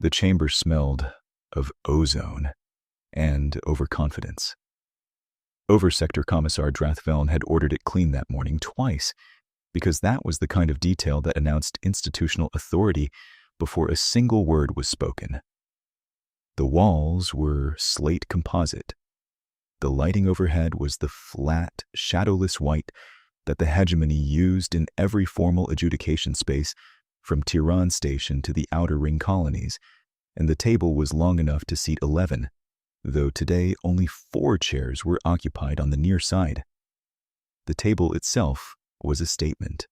The chamber smelled of ozone and overconfidence. Over-Sector Commissar Drathveln had ordered it cleaned that morning twice, because that was the kind of detail that announced institutional authority before a single word was spoken. The walls were slate composite. The lighting overhead was the flat, shadowless white that the hegemony used in every formal adjudication space from Tiran Station to the Outer Ring colonies, and the table was long enough to seat 11, though today only 4 chairs were occupied on the near side. The table itself was a statement.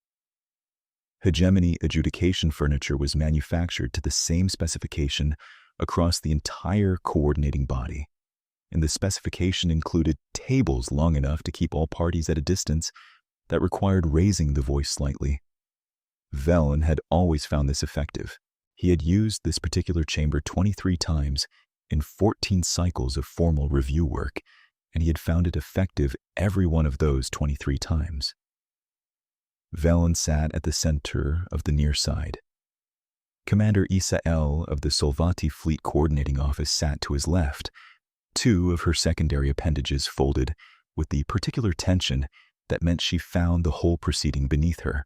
Hegemony adjudication furniture was manufactured to the same specification across the entire coordinating body, and the specification included tables long enough to keep all parties at a distance that required raising the voice slightly. Velen had always found this effective. He had used this particular chamber 23 times in 14 cycles of formal review work, and he had found it effective every one of those 23 times. Velen sat at the center of the near side. Commander Isael of the Solvati Fleet Coordinating Office sat to his left, 2 of her secondary appendages folded with the particular tension that meant she found the whole proceeding beneath her.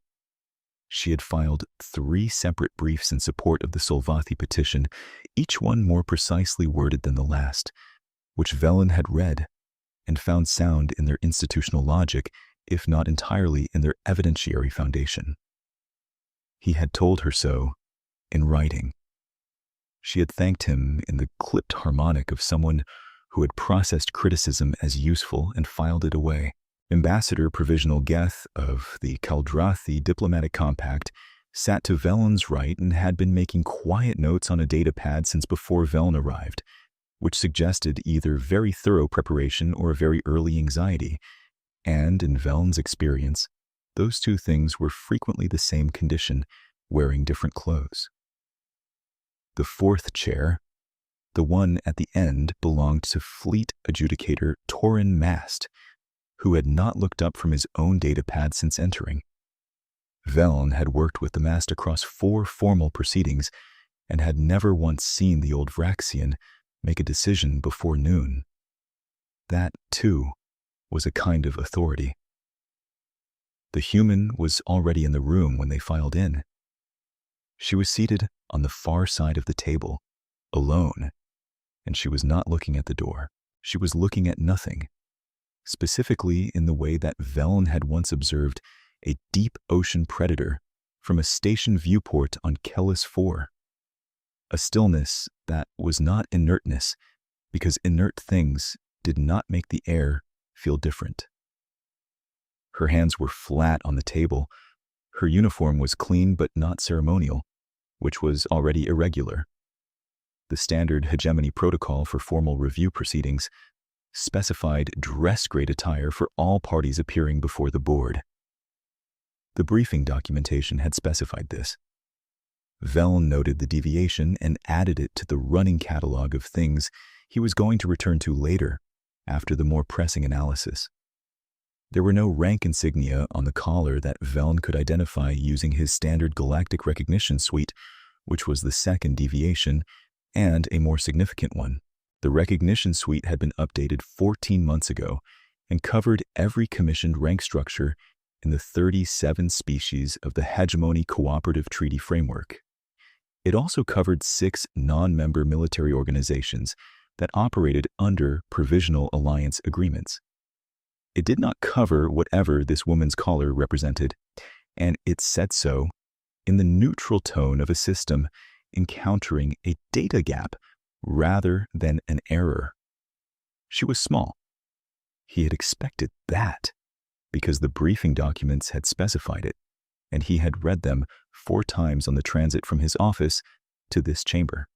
She had filed 3 separate briefs in support of the Solvati petition, each one more precisely worded than the last, which Velen had read and found sound in their institutional logic, if not entirely in their evidentiary foundation. He had told her so in writing. She had thanked him in the clipped harmonic of someone who had processed criticism as useful and filed it away. Ambassador Provisional Geth of the Kaldrathi Diplomatic Compact sat to Velen's right and had been making quiet notes on a data pad since before Velen arrived, which suggested either very thorough preparation or a very early anxiety, and in Velen's experience, those 2 things were frequently the same condition, wearing different clothes. The 4th chair, the one at the end, belonged to Fleet Adjudicator Torin Mast, who had not looked up from his own data pad since entering. Velen had worked with the Mast across 4 formal proceedings and had never once seen the old Vraxian make a decision before noon. That, too, was a kind of authority. The human was already in the room when they filed in. She was seated on the far side of the table, alone, and she was not looking at the door. She was looking at nothing, specifically in the way that Velen had once observed a deep ocean predator from a station viewport on Kellis 4. A stillness that was not inertness, because inert things did not make the air feel different. Her hands were flat on the table. Her uniform was clean but not ceremonial, which was already irregular. The standard hegemony protocol for formal review proceedings specified dress-grade attire for all parties appearing before the board. The briefing documentation had specified this. Velen noted the deviation and added it to the running catalog of things he was going to return to later, after the more pressing analysis. There were no rank insignia on the collar that Velen could identify using his standard galactic recognition suite, which was the 2nd deviation and a more significant one. The recognition suite had been updated 14 months ago and covered every commissioned rank structure in the 37 species of the Hegemony Cooperative Treaty Framework. It also covered 6 non-member military organizations that operated under provisional alliance agreements. It did not cover whatever this woman's collar represented, and it said so in the neutral tone of a system encountering a data gap rather than an error. She was small. He had expected that, because the briefing documents had specified it, and he had read them 4 times on the transit from his office to this chamber.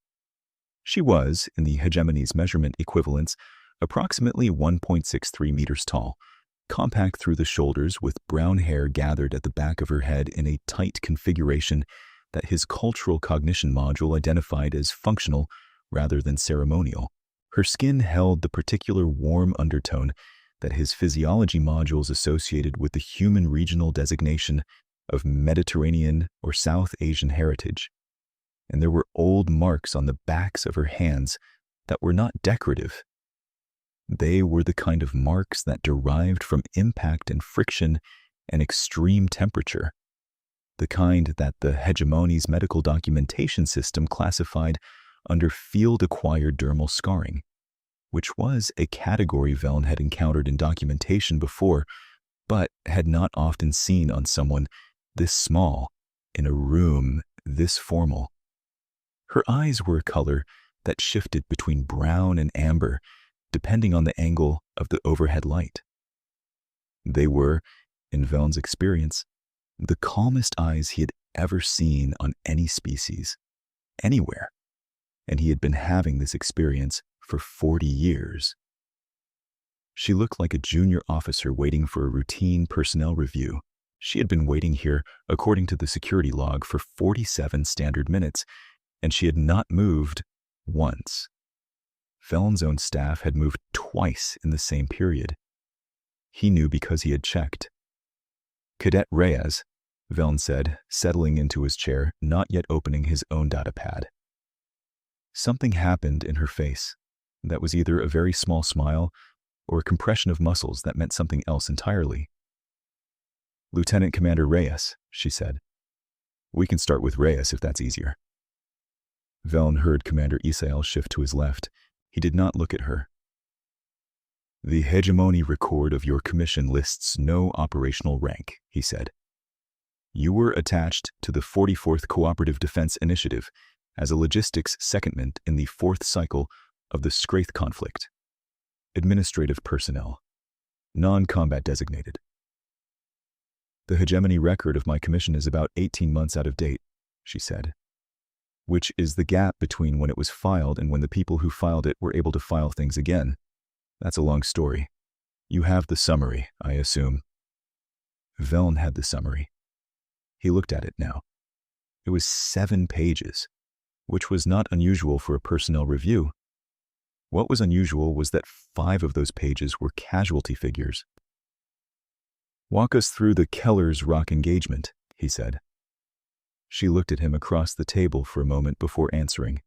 She was, in the hegemony's measurement equivalents, approximately 1.63 meters tall, compact through the shoulders with brown hair gathered at the back of her head in a tight configuration that his cultural cognition module identified as functional rather than ceremonial. Her skin held the particular warm undertone that his physiology modules associated with the human regional designation of Mediterranean or South Asian heritage. and there were old marks on the backs of her hands that were not decorative. They were the kind of marks that derived from impact and friction and extreme temperature, the kind that the Hegemony's medical documentation system classified under field-acquired dermal scarring, which was a category Velln had encountered in documentation before, but had not often seen on someone this small, in a room this formal. Her eyes were a color that shifted between brown and amber, depending on the angle of the overhead light. They were, in Velln's experience, the calmest eyes he had ever seen on any species, anywhere, and he had been having this experience for 40 years. She looked like a junior officer waiting for a routine personnel review. She had been waiting here, according to the security log, for 47 standard minutes, and she had not moved once. Velln's own staff had moved twice in the same period. He knew because he had checked. "Cadet Reyes," Velln said, settling into his chair, not yet opening his own data pad. Something happened in her face that was either a very small smile or a compression of muscles that meant something else entirely. "Lieutenant Commander Reyes," she said. "We can start with Reyes if that's easier." Velln heard Commander Isael shift to his left. He did not look at her. "The Hegemony record of your commission lists no operational rank," he said. "You were attached to the 44th Cooperative Defense Initiative as a logistics secondment in the 4th cycle of the Scraith conflict. Administrative personnel. Non-combat designated. The Hegemony record of my commission is about 18 months out of date," she said, "which is the gap between when it was filed and when the people who filed it were able to file things again. That's a long story. You have the summary, I assume." Velln had the summary. He looked at it now. It was 7 pages, which was not unusual for a personnel review. What was unusual was that 5 of those pages were casualty figures. "Walk us through the Keller's Rock engagement," he said. She looked at him across the table for a moment before answering.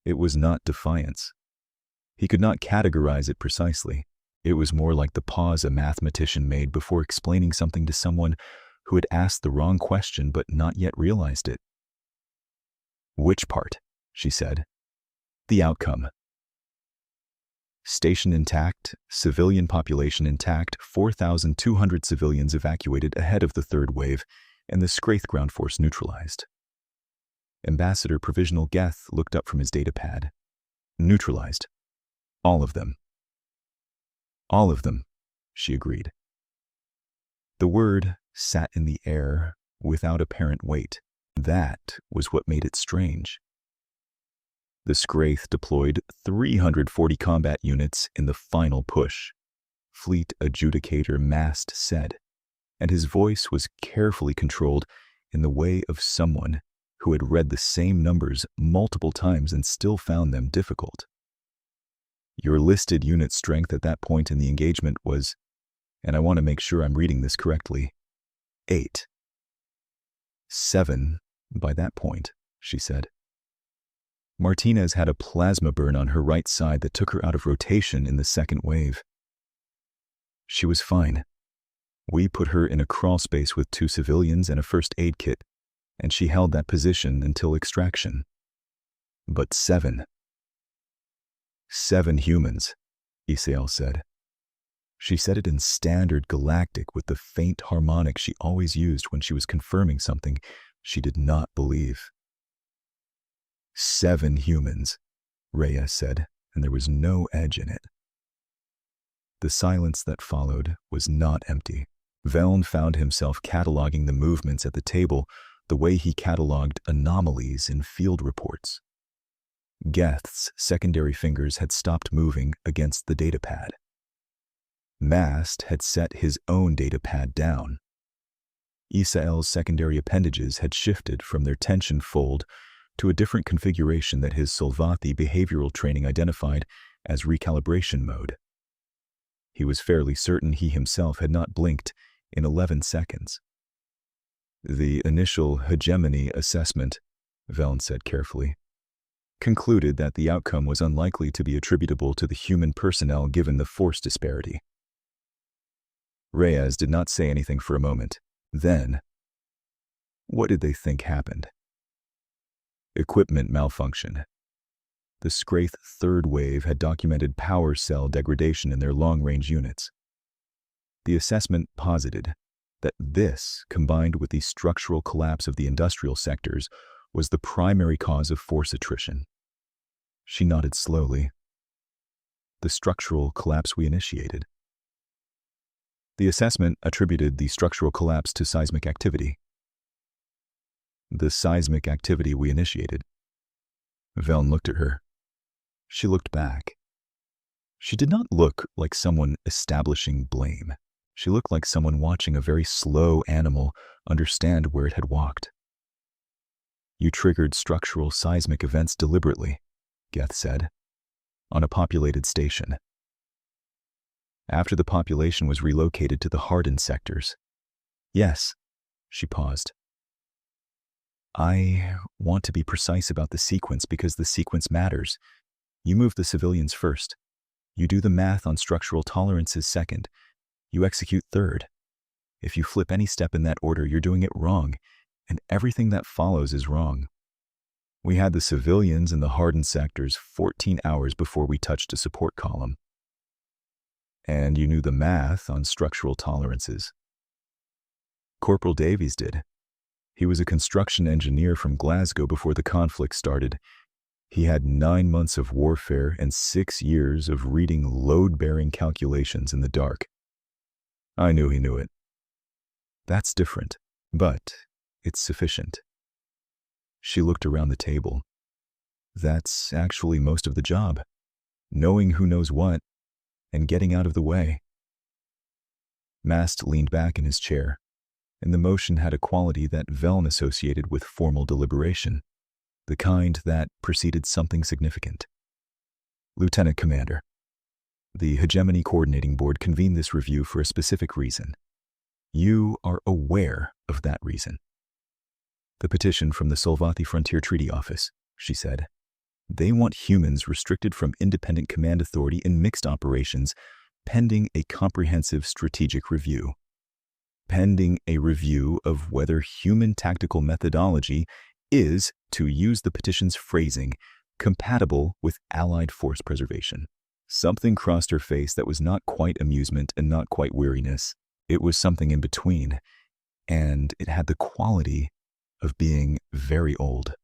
It was not defiance. He could not categorize it precisely. It was more like the pause a mathematician made before explaining something to someone who had asked the wrong question but not yet realized it. "Which part?" she said. "The outcome." "Station intact, civilian population intact, 4,200 civilians evacuated ahead of the 3rd wave, and the Scraith ground force neutralized." Ambassador Provisional Geth looked up from his datapad. "Neutralized. All of them." "All of them," she agreed. The word sat in the air without apparent weight. That was what made it strange. The Scraith deployed 340 combat units in the final push, Fleet Adjudicator Mast said, and his voice was carefully controlled in the way of someone who had read the same numbers multiple times and still found them difficult. "Your listed unit strength at that point in the engagement was, and I want to make sure I'm reading this correctly, 8. 7 by that point," she said. "Martinez had a plasma burn on her right side that took her out of rotation in the 2nd wave. She was fine. We put her in a crawl space with 2 civilians and a first aid kit, and she held that position until extraction. But 7 humans," Isael said. She said it in standard galactic with the faint harmonic she always used when she was confirming something she did not believe. 7 humans, Reyes said, and there was no edge in it. The silence that followed was not empty. Velln found himself cataloging the movements at the table the way he cataloged anomalies in field reports. Geth's secondary fingers had stopped moving against the datapad. Mast had set his own datapad down. Isael's secondary appendages had shifted from their tension fold to a different configuration that his Solvathi behavioral training identified as recalibration mode. He was fairly certain he himself had not blinked in 11 seconds. The initial hegemony assessment Velen said carefully, concluded that the outcome was unlikely to be attributable to the human personnel given the force disparity. Reyes did not say anything for a moment. Then, what did they think happened? Equipment malfunction. The Scraith third wave had documented power cell degradation in their long-range units. The assessment posited that this, combined with the structural collapse of the industrial sectors, was the primary cause of force attrition. She nodded slowly. The structural collapse we initiated. The assessment attributed the structural collapse to seismic activity. The seismic activity we initiated. Velen looked at her. She looked back. She did not look like someone establishing blame. She looked like someone watching a very slow animal understand where it had walked. You triggered structural seismic events deliberately, Geth said, on a populated station. After the population was relocated to the hardened sectors. Yes, she paused. I want to be precise about the sequence because the sequence matters. You move the civilians first. You do the math on structural tolerances second. You execute third. If you flip any step in that order, you're doing it wrong, and everything that follows is wrong. We had the civilians in the hardened sectors 14 hours before we touched a support column. And you knew the math on structural tolerances. Corporal Davies did. He was a construction engineer from Glasgow before the conflict started. He had 9 months of warfare and 6 years of reading load-bearing calculations in the dark. I knew he knew it. That's different, but it's sufficient. She looked around the table. That's actually most of the job. Knowing who knows what, and getting out of the way. Mast leaned back in his chair, and the motion had a quality that Velen associated with formal deliberation, the kind that preceded something significant. Lieutenant Commander, the Hegemony Coordinating Board convened this review for a specific reason. You are aware of that reason. The petition from the Solvati Frontier Treaty Office, she said. They want humans restricted from independent command authority in mixed operations, pending a comprehensive strategic review. Pending a review of whether human tactical methodology is, to use the petition's phrasing, compatible with Allied force preservation. Something crossed her face that was not quite amusement and not quite weariness. It was something in between, and it had the quality of being very old.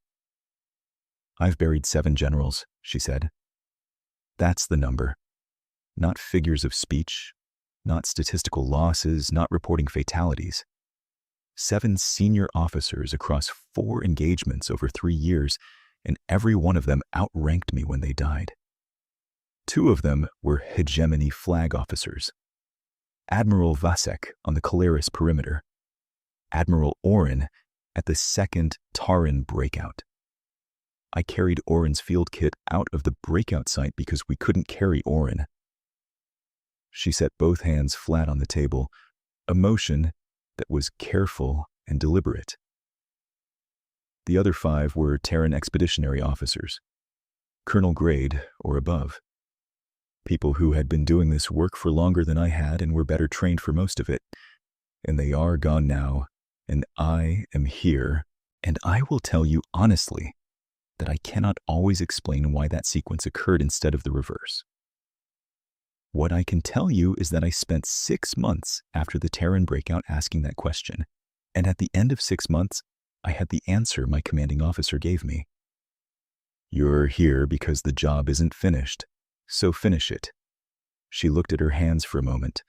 I've buried 7 generals, she said. That's the number. Not figures of speech, not statistical losses, not reporting fatalities. 7 senior officers across 4 engagements over 3 years, and every one of them outranked me when they died. 2 of them were hegemony flag officers. Admiral Vasek on the Caleris perimeter. Admiral Oren at the 2nd Taran breakout. I carried Oren's field kit out of the breakout site because we couldn't carry Oren. She set both hands flat on the table, a motion that was careful and deliberate. The other 5 were Terran expeditionary officers, colonel grade or above. People who had been doing this work for longer than I had and were better trained for most of it. And they are gone now, and I am here, and I will tell you honestly that I cannot always explain why that sequence occurred instead of the reverse. What I can tell you is that I spent 6 months after the Terran breakout asking that question, and at the end of 6 months, I had the answer my commanding officer gave me. You're here because the job isn't finished, so finish it. She looked at her hands for a moment,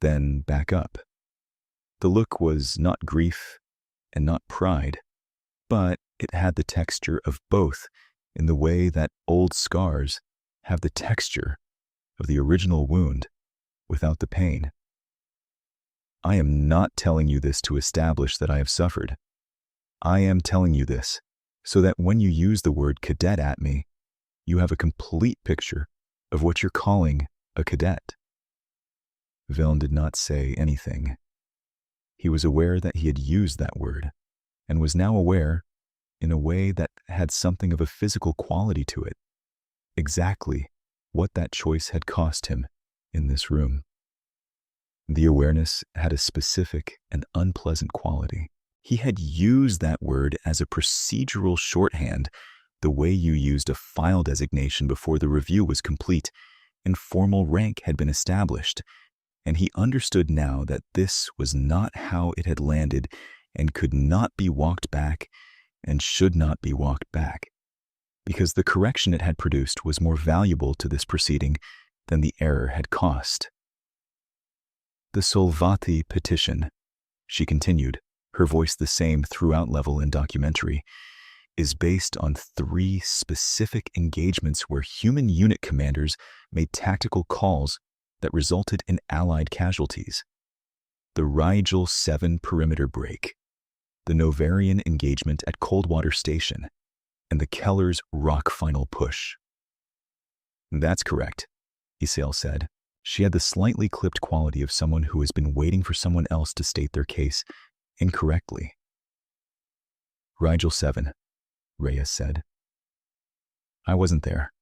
then back up. The look was not grief and not pride, but it had the texture of both in the way that old scars have the texture of the original wound without the pain. I am not telling you this to establish that I have suffered. I am telling you this so that when you use the word cadet at me, you have a complete picture of what you're calling a cadet. Velen did not say anything. He was aware that he had used that word, and was now aware in a way that had something of a physical quality to it. Exactly what that choice had cost him in this room. The awareness had a specific and unpleasant quality. He had used that word as a procedural shorthand, the way you used a file designation before the review was complete and formal rank had been established, and he understood now that this was not how it had landed and could not be walked back and should not be walked back, because the correction it had produced was more valuable to this proceeding than the error had cost. The Solvati petition, she continued, her voice the same throughout level and documentary, is based on 3 specific engagements where human unit commanders made tactical calls that resulted in Allied casualties. The Rigel 7 perimeter break, the Novarian engagement at Coldwater Station, and the Keller's Rock final push. That's correct, Isael said. She had the slightly clipped quality of someone who has been waiting for someone else to state their case incorrectly. Rigel 7, Reyes said. I wasn't there,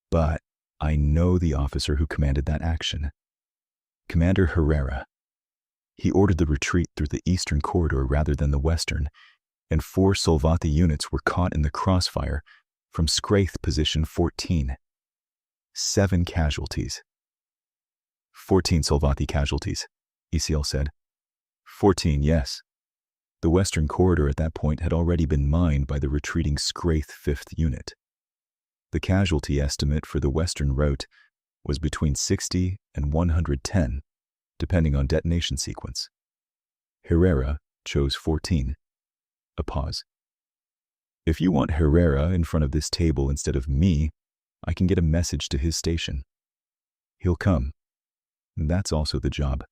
but I know the officer who commanded that action. Commander Herrera. He ordered the retreat through the eastern corridor rather than the western, and 4 Solvati units were caught in the crossfire from Scraith position 14. 7 casualties. 14 Solvati casualties, Isiel said. 14, yes. The western corridor at that point had already been mined by the retreating Scraith 5th Unit. The casualty estimate for the western route was between 60 and 110, depending on detonation sequence. Herrera chose 14. A pause. If you want Herrera in front of this table instead of me, I can get a message to his station. He'll come. That's also the job.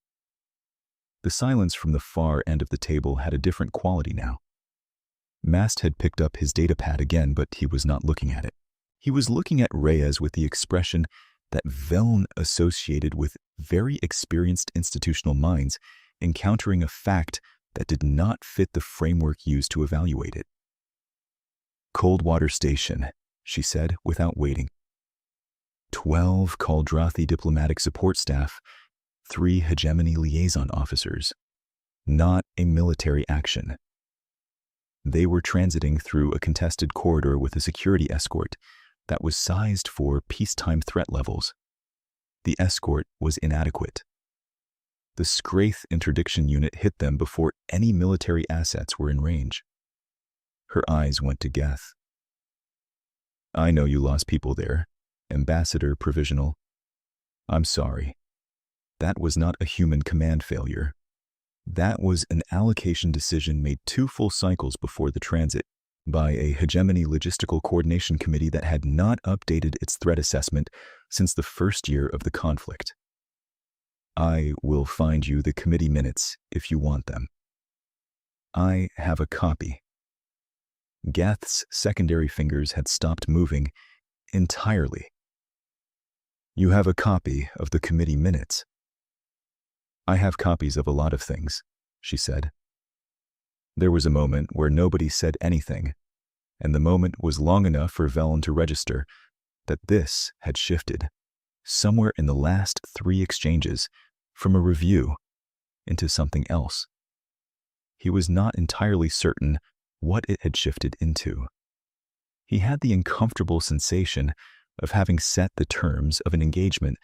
The silence from the far end of the table had a different quality now. Mast had picked up his datapad again, but he was not looking at it. He was looking at Reyes with the expression that Veln associated with very experienced institutional minds encountering a fact that did not fit the framework used to evaluate it. Coldwater Station, she said without waiting. 12 Caldrathi diplomatic support staff, 3 hegemony liaison officers. Not a military action. They were transiting through a contested corridor with a security escort that was sized for peacetime threat levels. The escort was inadequate. The Scraith interdiction unit hit them before any military assets were in range. Her eyes went to Geth. I know you lost people there, Ambassador Provisional. I'm sorry. That was not a human command failure. That was an allocation decision made 2 full cycles before the transit by a hegemony logistical coordination committee that had not updated its threat assessment since the first year of the conflict. I will find you the committee minutes if you want them. I have a copy. Geth's secondary fingers had stopped moving entirely. You have a copy of the committee minutes. I have copies of a lot of things, she said. There was a moment where nobody said anything, and the moment was long enough for Veln to register that this had shifted, somewhere in the last 3 exchanges, from a review into something else. He was not entirely certain what it had shifted into. He had the uncomfortable sensation of having set the terms of an engagement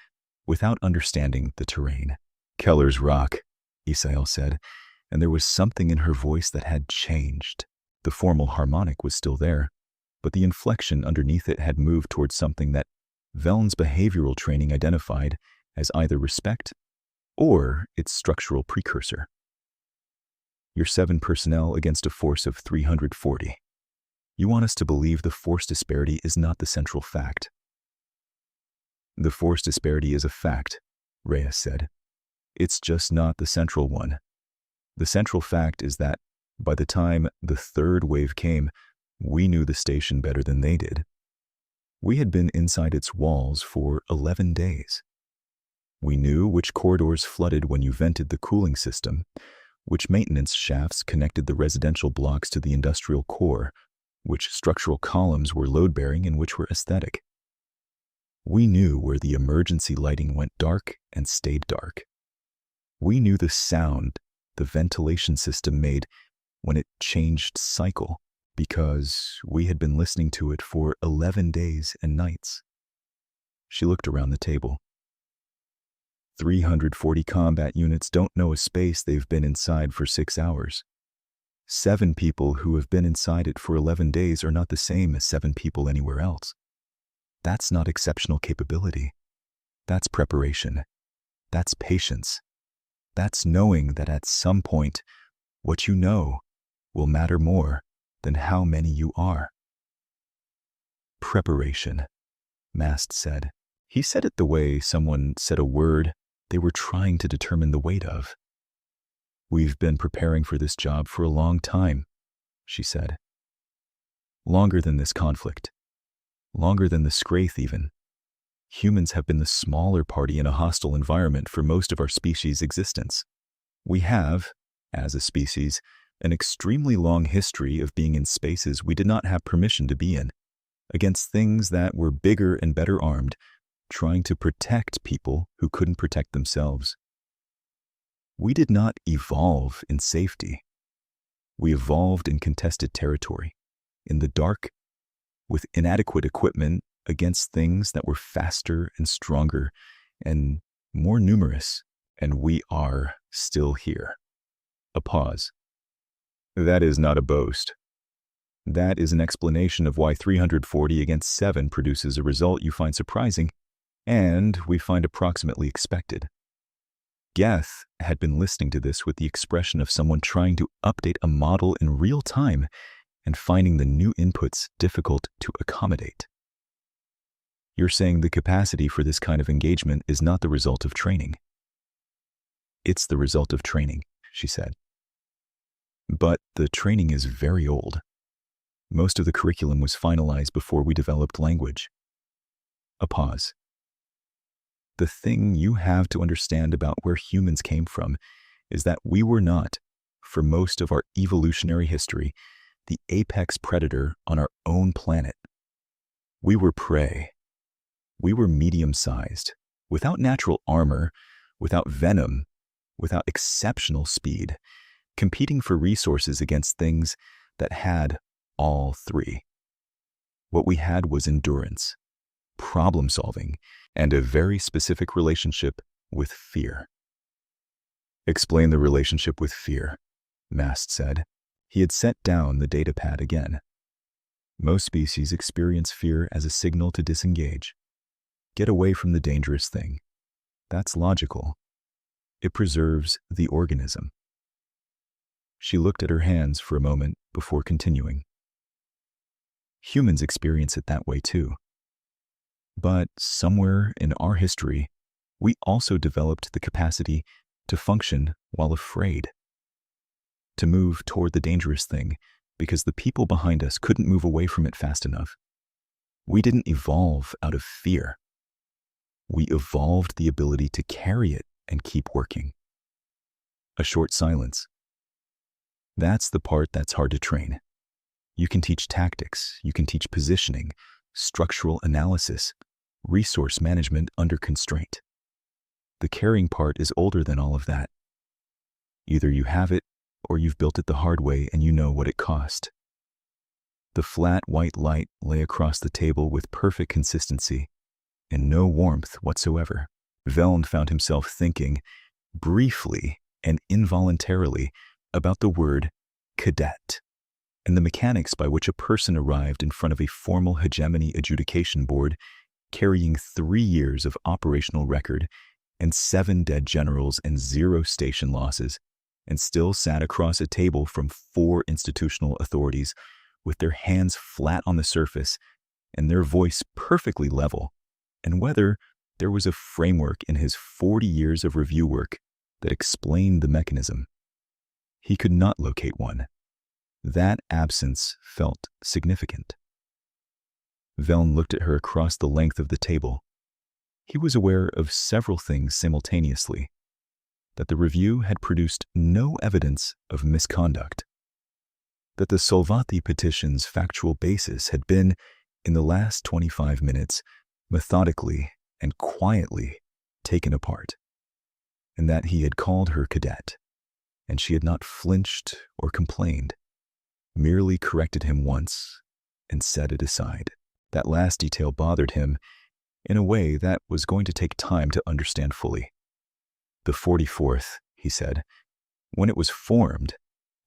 without understanding the terrain. Keller's Rock, Isael said, and there was something in her voice that had changed. The formal harmonic was still there, but the inflection underneath it had moved towards something that Veln's behavioral training identified as either respect or its structural precursor. You're 7 personnel against a force of 340. You want us to believe the force disparity is not the central fact. The force disparity is a fact, Reyes said. It's just not the central one. The central fact is that by the time the 3rd wave came, we knew the station better than they did. We had been inside its walls for 11 days. We knew which corridors flooded when you vented the cooling system, which maintenance shafts connected the residential blocks to the industrial core, which structural columns were load-bearing and which were aesthetic. We knew where the emergency lighting went dark and stayed dark. We knew the sound the ventilation system made when it changed cycle, because we had been listening to it for 11 days and nights. She looked around the table. 340 combat units don't know a space they've been inside for 6 hours. 7 people who have been inside it for 11 days are not the same as 7 people anywhere else. That's not exceptional capability. That's preparation. That's patience. That's knowing that at some point, what you know will matter more than how many you are. Preparation, Mast said. He said it the way someone said a word they were trying to determine the weight of. We've been preparing for this job for a long time, she said. Longer than this conflict. Longer than the Scraith even. Humans have been the smaller party in a hostile environment for most of our species' existence. We have, as a species, an extremely long history of being in spaces we did not have permission to be in, against things that were bigger and better armed, trying to protect people who couldn't protect themselves. We did not evolve in safety. We evolved in contested territory, in the dark, with inadequate equipment against things that were faster and stronger and more numerous, and we are still here. A pause. That is not a boast. That is an explanation of why 340 against 7 produces a result you find surprising, and we find approximately expected. Geth had been listening to this with the expression of someone trying to update a model in real time and finding the new inputs difficult to accommodate. You're saying the capacity for this kind of engagement is not the result of training. It's the result of training, she said. But the training is very old. Most of the curriculum was finalized before we developed language. A pause. The thing you have to understand about where humans came from is that we were not, for most of our evolutionary history, the apex predator on our own planet. We were prey. We were medium-sized, without natural armor, without venom, without exceptional speed, competing for resources against things that had all three. What we had was endurance, problem-solving, and a very specific relationship with fear. Explain the relationship with fear, Mast said. He had set down the datapad again. Most species experience fear as a signal to disengage. Get away from the dangerous thing. That's logical. It preserves the organism. She looked at her hands for a moment before continuing. Humans experience it that way too. But somewhere in our history, we also developed the capacity to function while afraid. To move toward the dangerous thing because the people behind us couldn't move away from it fast enough. We didn't evolve out of fear. We evolved the ability to carry it and keep working. A short silence. That's the part that's hard to train. You can teach tactics, you can teach positioning, structural analysis, resource management under constraint. The carrying part is older than all of that. Either you have it, or you've built it the hard way and you know what it cost. The flat white light lay across the table with perfect consistency and no warmth whatsoever. Veln found himself thinking, briefly and involuntarily, about the word cadet and the mechanics by which a person arrived in front of a formal hegemony adjudication board carrying 3 years of operational record and 7 dead generals and 0 station losses, and still sat across a table from 4 institutional authorities with their hands flat on the surface and their voice perfectly level, and whether there was a framework in his 40 years of review work that explained the mechanism. He could not locate one. That absence felt significant. Veln looked at her across the length of the table. He was aware of several things simultaneously. That the review had produced no evidence of misconduct. that the Solvati petition's factual basis had been, in the last 25 minutes, methodically and quietly taken apart, and that he had called her Cadet, and she had not flinched or complained, merely corrected him once and set it aside. That last detail bothered him in a way that was going to take time to understand fully. The 44th, he said, when it was formed,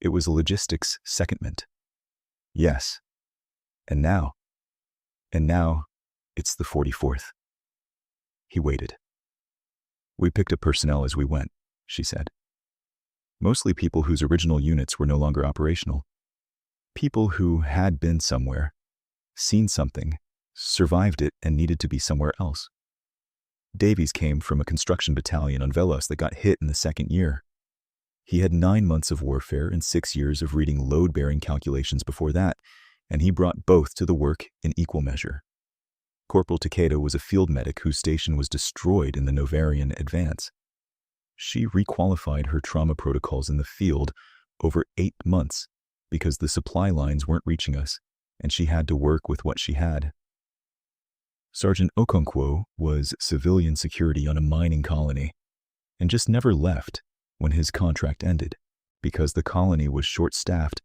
it was a logistics secondment. Yes. And now it's the 44th. He waited. We picked up personnel as we went, she said. Mostly people whose original units were no longer operational. People who had been somewhere, seen something, survived it, and needed to be somewhere else. Davies came from a construction battalion on Velos that got hit in the second year. He had 9 months of warfare and 6 years of reading load-bearing calculations before that, and he brought both to the work in equal measure. Corporal Takeda was a field medic whose station was destroyed in the Novarian advance. She requalified her trauma protocols in the field over 8 months because the supply lines weren't reaching us, and she had to work with what she had. Sergeant Okonkwo was civilian security on a mining colony and just never left when his contract ended because the colony was short-staffed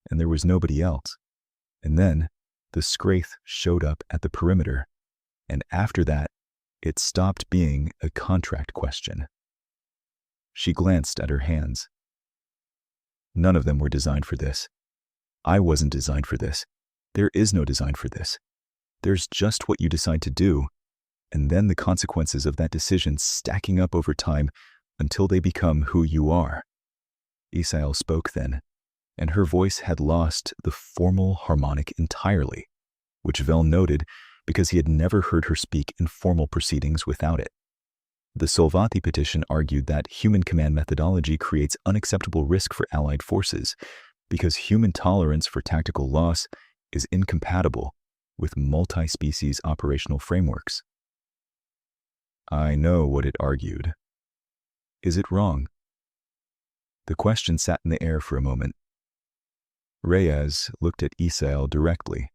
and there was nobody else. And then the Scraith showed up at the perimeter, and after that, it stopped being a contract question. She glanced at her hands. None of them were designed for this. I wasn't designed for this. There is no design for this. There's just what you decide to do, and then the consequences of that decision stacking up over time until they become who you are. Isael spoke then, and her voice had lost the formal harmonic entirely, which Vel noted because he had never heard her speak in formal proceedings without it. The Solvati petition argued that human command methodology creates unacceptable risk for Allied forces because human tolerance for tactical loss is incompatible with multi-species operational frameworks. I know what it argued. Is it wrong? The question sat in the air for a moment. Reyes looked at Isael directly,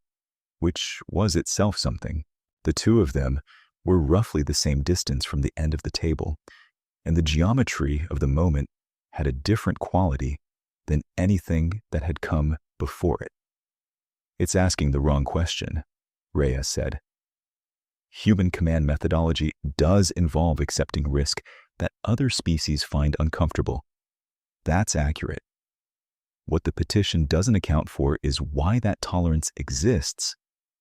which was itself something. The two of them were roughly the same distance from the end of the table, and the geometry of the moment had a different quality than anything that had come before it. It's asking the wrong question, Reyes said. Human command methodology does involve accepting risk that other species find uncomfortable. That's accurate. What the petition doesn't account for is why that tolerance exists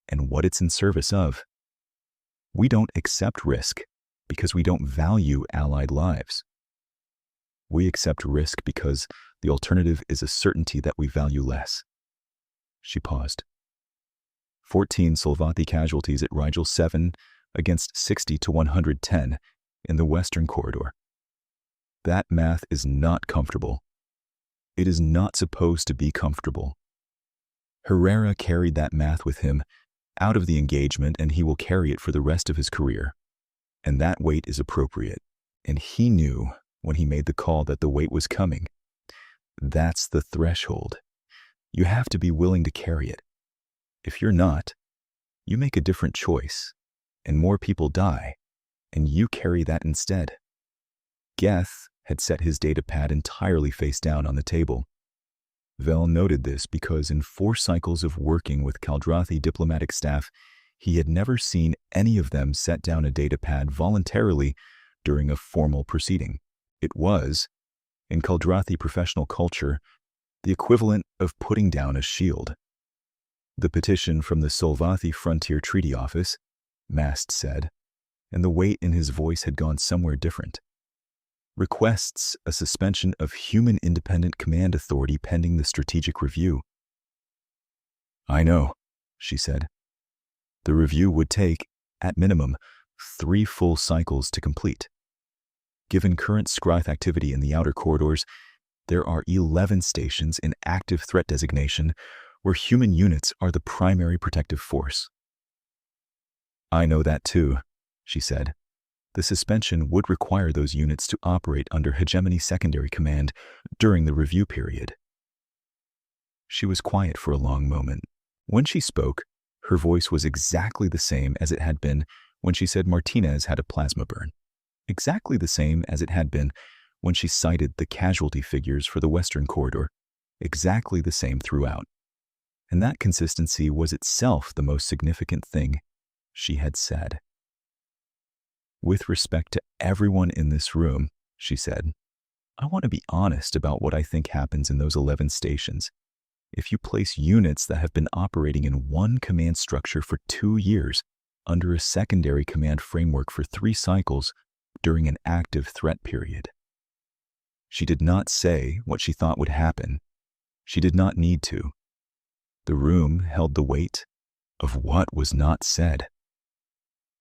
and what it's in service of. We don't accept risk because we don't value Allied lives. We accept risk because the alternative is a certainty that we value less. She paused. 14 Solvati casualties at Rigel 7 against 60 to 110 in the Western Corridor. That math is not comfortable. It is not supposed to be comfortable. Herrera carried that math with him out of the engagement, and he will carry it for the rest of his career. And that weight is appropriate. And he knew when he made the call that the weight was coming. That's the threshold. You have to be willing to carry it. If you're not, you make a different choice, and more people die, and you carry that instead. Geth had set his data pad entirely face down on the table. Vel noted this because in 4 cycles of working with Kaldrathi diplomatic staff, he had never seen any of them set down a data pad voluntarily during a formal proceeding. It was, in Kaldrathi professional culture, the equivalent of putting down a shield. The petition from the Solvathi Frontier Treaty Office, Mast said, and the weight in his voice had gone somewhere different, requests a suspension of human independent command authority pending the strategic review. I know, she said. The review would take, at minimum, 3 full cycles to complete. Given current Scryth activity in the outer corridors, there are 11 stations in active threat designation where human units are the primary protective force. I know that too, she said. The suspension would require those units to operate under Hegemony Secondary Command during the review period. She was quiet for a long moment. When she spoke, her voice was exactly the same as it had been when she said Martinez had a plasma burn. Exactly the same as it had been when she cited the casualty figures for the Western Corridor. Exactly the same throughout. And that consistency was itself the most significant thing she had said. With respect to everyone in this room, she said, I want to be honest about what I think happens in those 11 stations. If you place units that have been operating in one command structure for 2 years under a secondary command framework for 3 cycles during an active threat period. She did not say what she thought would happen. She did not need to. The room held the weight of what was not said.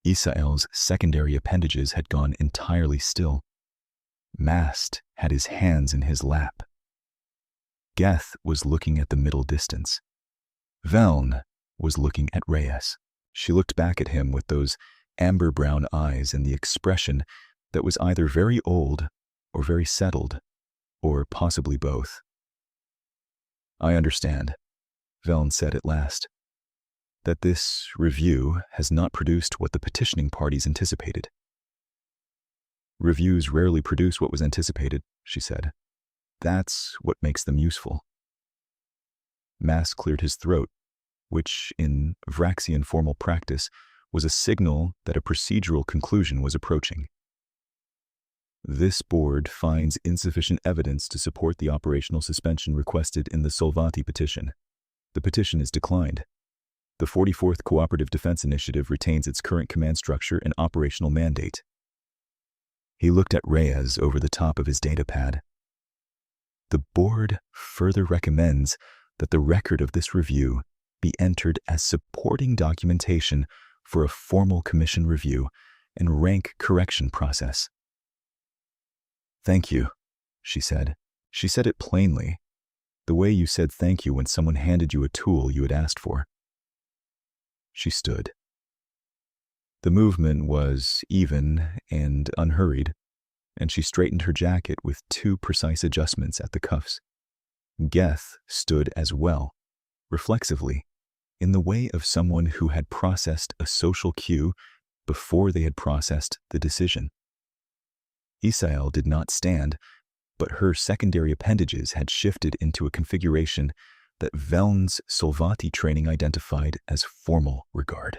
Isael's secondary appendages had gone entirely still. Mast had his hands in his lap. Geth was looking at the middle distance. Veln was looking at Reyes. She looked back at him with those amber-brown eyes and the expression that was either very old or very settled, or possibly both. I understand, Veln said at last, that this review has not produced what the petitioning parties anticipated. Reviews rarely produce what was anticipated, she said. That's what makes them useful. Mass cleared his throat, which, in Vraxian formal practice, was a signal that a procedural conclusion was approaching. This board finds insufficient evidence to support the operational suspension requested in the Solvati petition. The petition is declined. The 44th Cooperative Defense Initiative retains its current command structure and operational mandate. He looked at Reyes over the top of his datapad. The board further recommends that the record of this review be entered as supporting documentation for a formal commission review and rank correction process. Thank you, she said. She said it plainly, the way you said thank you when someone handed you a tool you had asked for. She stood. The movement was even and unhurried, and she straightened her jacket with 2 precise adjustments at the cuffs. Geth stood as well, reflexively, in the way of someone who had processed a social cue before they had processed the decision. Isael did not stand, but her secondary appendages had shifted into a configuration that Veln's Solvati training identified as formal regard.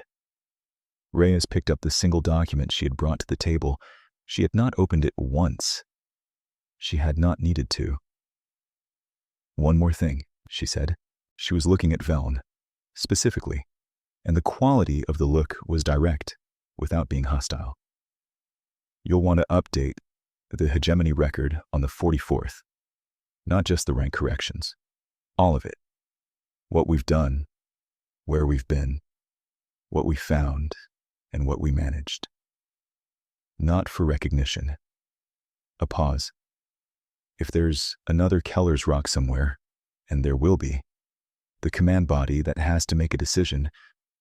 Reyes picked up the single document she had brought to the table. She had not opened it once. She had not needed to. One more thing, she said. She was looking at Veln, specifically, and the quality of the look was direct, without being hostile. You'll want to update the hegemony record on the 44th, not just the rank corrections, all of it. What we've done, where we've been, what we found, and what we managed. Not for recognition. A pause. If there's another Keller's Rock somewhere, and there will be, the command body that has to make a decision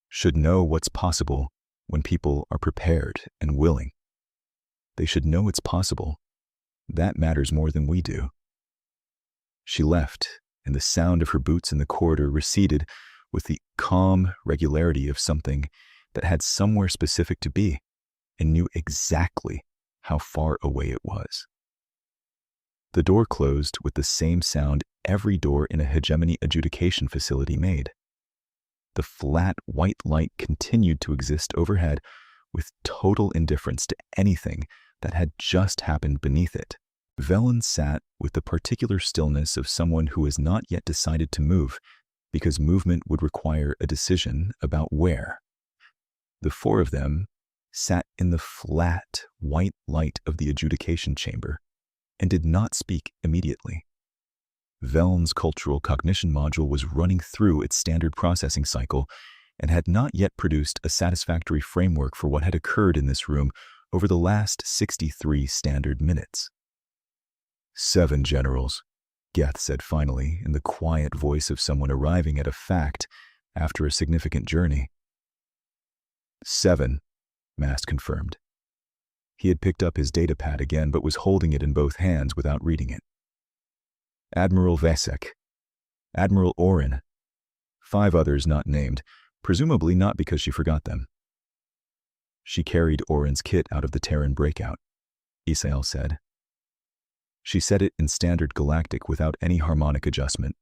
should know what's possible when people are prepared and willing. They should know it's possible. That matters more than we do. She left, and the sound of her boots in the corridor receded with the calm regularity of something that had somewhere specific to be and knew exactly how far away it was. The door closed with the same sound every door in a hegemony adjudication facility made. The flat white light continued to exist overhead with total indifference to anything that had just happened beneath it. Veln sat with the particular stillness of someone who has not yet decided to move, because movement would require a decision about where. The 4 of them sat in the flat white light of the adjudication chamber and did not speak immediately. Veln's cultural cognition module was running through its standard processing cycle and had not yet produced a satisfactory framework for what had occurred in this room over the last 63 standard minutes. 7 generals, Geth said finally in the quiet voice of someone arriving at a fact after a significant journey. 7, Mast confirmed. He had picked up his datapad again but was holding it in both hands without reading it. Admiral Vesek, Admiral Oren. 5 others not named, presumably not because she forgot them. She carried Oren's kit out of the Terran breakout, Isael said. She said it in standard galactic without any harmonic adjustment,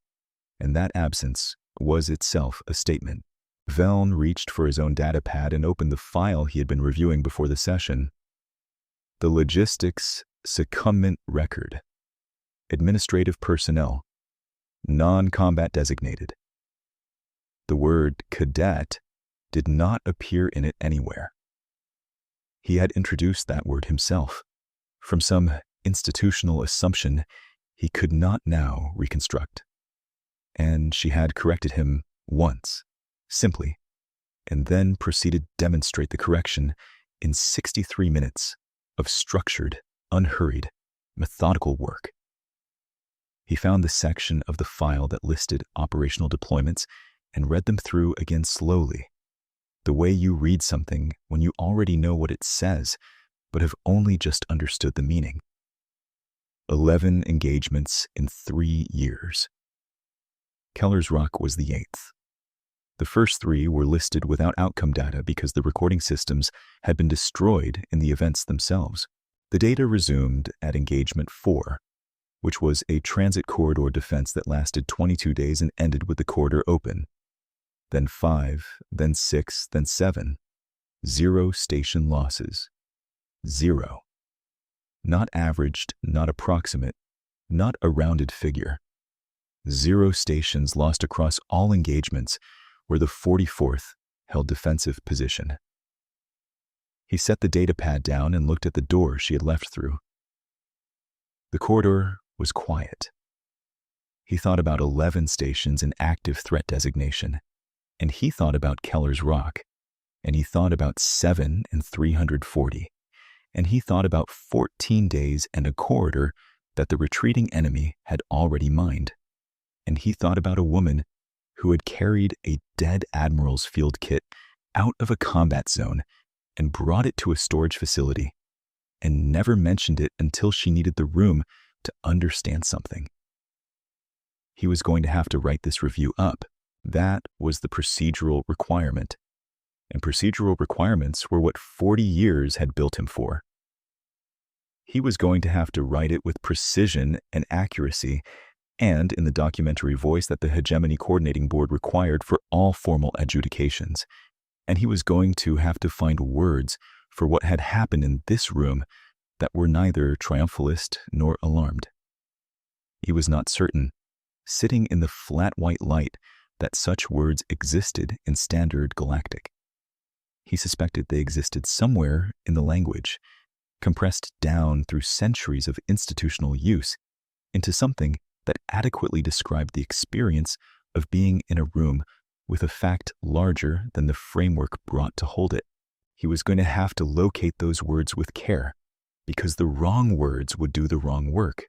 and that absence was itself a statement. Veln reached for his own data pad and opened the file he had been reviewing before the session. The Logistics Secondment Record. Administrative Personnel. Non-combat designated. The word cadet did not appear in it anywhere. He had introduced that word himself, from some institutional assumption he could not now reconstruct. And she had corrected him once, simply, and then proceeded to demonstrate the correction in 63 minutes of structured, unhurried, methodical work. He found the section of the file that listed operational deployments and read them through again slowly, the way you read something when you already know what it says, but have only just understood the meaning. 11 engagements in 3 years. Keller's Rock was the 8th. The first 3 were listed without outcome data because the recording systems had been destroyed in the events themselves. The data resumed at engagement 4, which was a transit corridor defense that lasted 22 days and ended with the corridor open. Then 5, then 6, then 7. 0 station losses. 0. Not averaged, not approximate, not a rounded figure. 0 stations lost across all engagements where the 44th held defensive position. He set the data pad down and looked at the door she had left through. The corridor was quiet. He thought about 11 stations in active threat designation, and he thought about Keller's Rock, and he thought about 7 and 340, and he thought about 14 days and a corridor that the retreating enemy had already mined, and he thought about a woman who had carried a dead admiral's field kit out of a combat zone and brought it to a storage facility, and never mentioned it until she needed the room to understand something. He was going to have to write this review up. That was the procedural requirement. And procedural requirements were what 40 years had built him for. He was going to have to write it with precision and accuracy, and in the documentary voice that the Hegemony Coordinating Board required for all formal adjudications. And he was going to have to find words for what had happened in this room that were neither triumphalist nor alarmed. He was not certain, sitting in the flat white light, that such words existed in standard galactic. He suspected they existed somewhere in the language, compressed down through centuries of institutional use into something that adequately described the experience of being in a room with a fact larger than the framework brought to hold it. He was going to have to locate those words with care, because the wrong words would do the wrong work,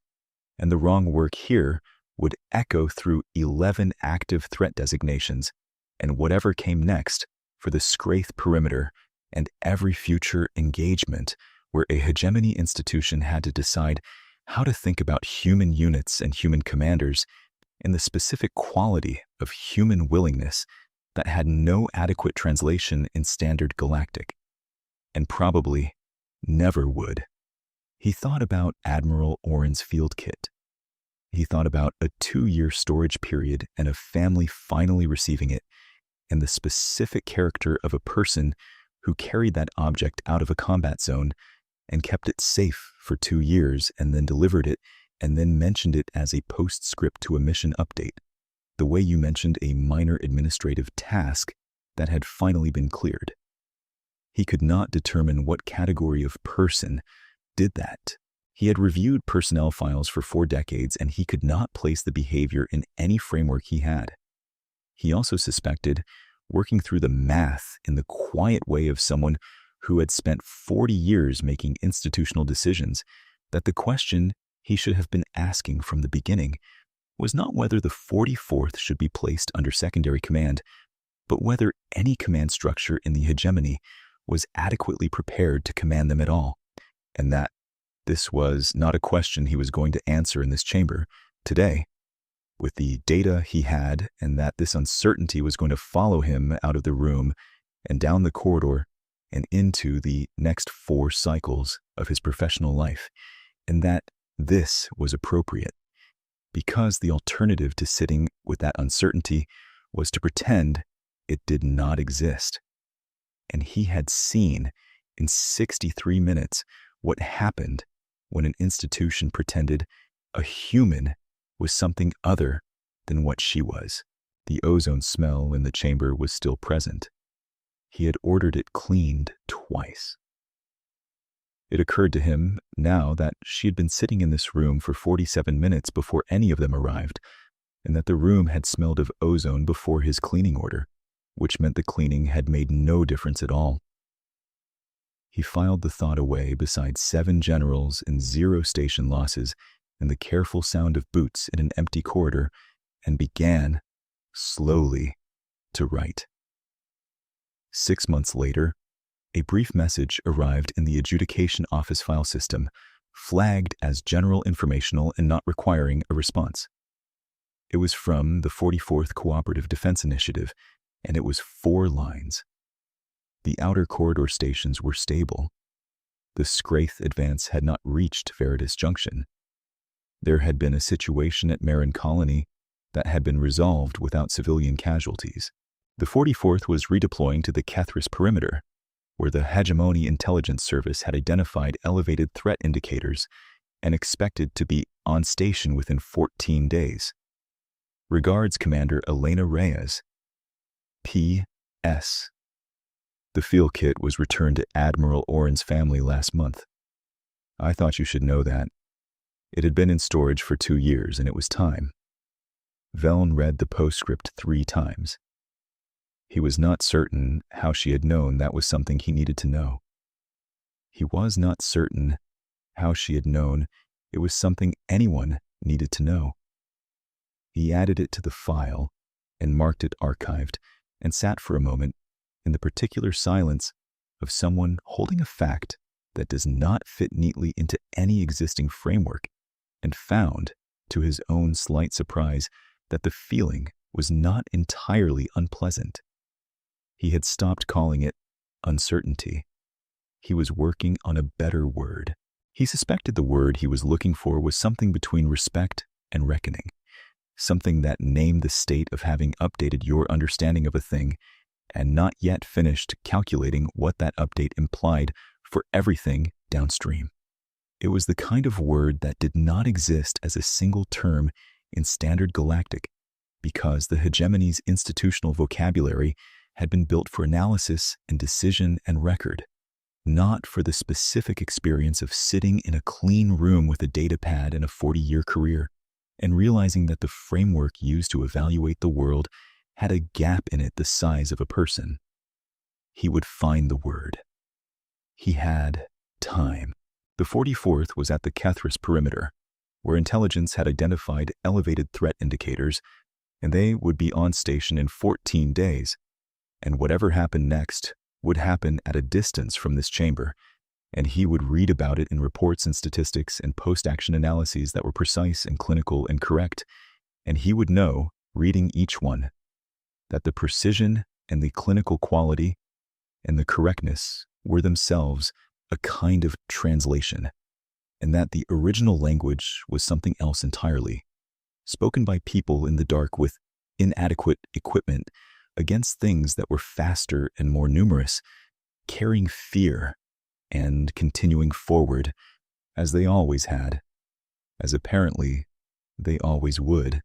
and the wrong work here would echo through 11 active threat designations and whatever came next for the Scraith perimeter and every future engagement where a hegemony institution had to decide how to think about human units and human commanders and the specific quality of human willingness that had no adequate translation in standard galactic, and probably never would. He thought about Admiral Oren's field kit. He thought about a 2-year storage period and a family finally receiving it, and the specific character of a person who carried that object out of a combat zone and kept it safe for 2 years and then delivered it and then mentioned it as a postscript to a mission update, the way you mentioned a minor administrative task that had finally been cleared. He could not determine what category of person did that. He had reviewed personnel files for 4 decades, and he could not place the behavior in any framework he had. He also suspected, working through the math in the quiet way of someone who had spent 40 years making institutional decisions, that the question he should have been asking from the beginning was not whether the 44th should be placed under secondary command, but whether any command structure in the hegemony was adequately prepared to command them at all, and that this was not a question he was going to answer in this chamber today. with the data he had, and that this uncertainty was going to follow him out of the room and down the corridor and into the next 4 cycles of his professional life, and that this was appropriate because the alternative to sitting with that uncertainty was to pretend it did not exist. And he had seen in 63 minutes what happened when an institution pretended a human was something other than what she was. The ozone smell in the chamber was still present. He had ordered it cleaned twice. It occurred to him now that she had been sitting in this room for 47 minutes before any of them arrived, and that the room had smelled of ozone before his cleaning order, which meant the cleaning had made no difference at all. He filed the thought away beside 7 generals and 0 station losses and the careful sound of boots in an empty corridor, and began, slowly, to write. 6 months later, a brief message arrived in the adjudication office file system, flagged as general informational and not requiring a response. It was from the 44th Cooperative Defense Initiative, and it was 4 lines. The outer corridor stations were stable. The Scraith advance had not reached Veritas Junction. There had been a situation at Marin Colony that had been resolved without civilian casualties. The 44th was redeploying to the Kethris perimeter, where the Hegemony Intelligence Service had identified elevated threat indicators and expected to be on station within 14 days. Regards, Commander Elena Reyes. P.S. The field kit was returned to Admiral Oren's family last month. I thought you should know that. It had been in storage for 2 years, and it was time. Veln read the postscript 3 times. He was not certain how she had known that was something he needed to know. He was not certain how she had known it was something anyone needed to know. He added it to the file and marked it archived, and sat for a moment in the particular silence of someone holding a fact that does not fit neatly into any existing framework, and found, to his own slight surprise, that the feeling was not entirely unpleasant. He had stopped calling it uncertainty. He was working on a better word. He suspected the word he was looking for was something between respect and reckoning, something that named the state of having updated your understanding of a thing and not yet finished calculating what that update implied for everything downstream. It was the kind of word that did not exist as a single term in Standard Galactic, because the hegemony's institutional vocabulary had been built for analysis and decision and record, not for the specific experience of sitting in a clean room with a data pad and a 40-year career, and realizing that the framework used to evaluate the world had a gap in it the size of a person. He would find the word. He had time. The 44th was at the Kethris perimeter, where intelligence had identified elevated threat indicators, and they would be on station in 14 days, and whatever happened next would happen at a distance from this chamber, and he would read about it in reports and statistics and post-action analyses that were precise and clinical and correct, and he would know, reading each one, that the precision and the clinical quality and the correctness were themselves a kind of translation, and that the original language was something else entirely, spoken by people in the dark with inadequate equipment against things that were faster and more numerous, carrying fear and continuing forward, as they always had, as apparently they always would.